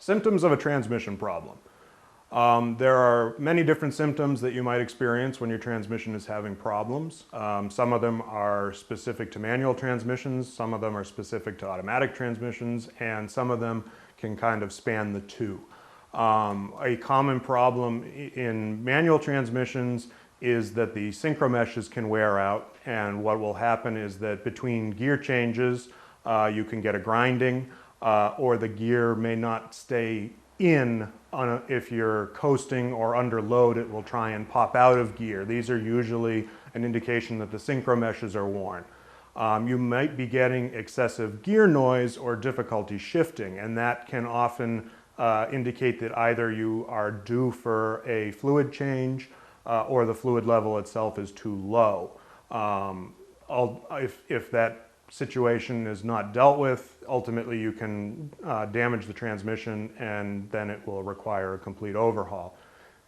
Symptoms of a transmission problem. There are many different symptoms that you might experience when your transmission is having problems. Some of them are specific to manual transmissions, some of them are specific to automatic transmissions, and some of them can kind of span the two. A common problem in manual transmissions is that the synchro meshes can wear out, and what will happen is that between gear changes you can get a grinding, or the gear may not stay in. If you're coasting or under load, it will try and pop out of gear. These are usually an indication that the synchro meshes are worn. You might be getting excessive gear noise or difficulty shifting, and that can often indicate that either you are due for a fluid change or the fluid level itself is too low. If that situation is not dealt with, ultimately you can damage the transmission, and then it will require a complete overhaul.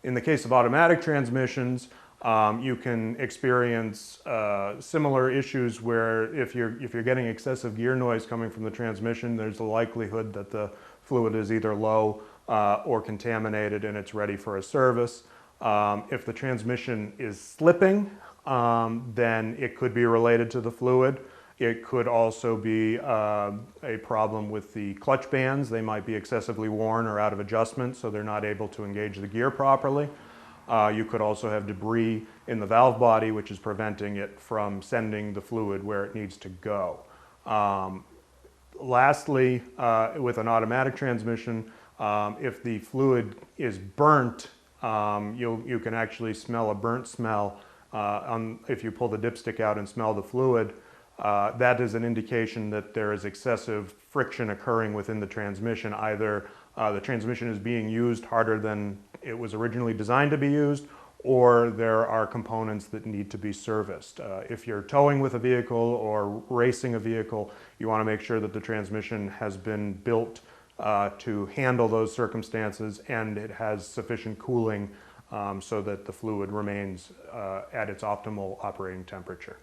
In the case of automatic transmissions, you can experience similar issues where if you're getting excessive gear noise coming from the transmission, there's a likelihood that the fluid is either low or contaminated and it's ready for a service. If the transmission is slipping, then it could be related to the fluid. It could also be a problem with the clutch bands. They might be excessively worn or out of adjustment, so they're not able to engage the gear properly. You could also have debris in the valve body, which is preventing it from sending the fluid where it needs to go. Lastly, with an automatic transmission, if the fluid is burnt, you can actually smell a burnt smell if you pull the dipstick out and smell the fluid. That is an indication that there is excessive friction occurring within the transmission. Either the transmission is being used harder than it was originally designed to be used, or there are components that need to be serviced. If you're towing with a vehicle or racing a vehicle, you want to make sure that the transmission has been built to handle those circumstances, and it has sufficient cooling so that the fluid remains at its optimal operating temperature.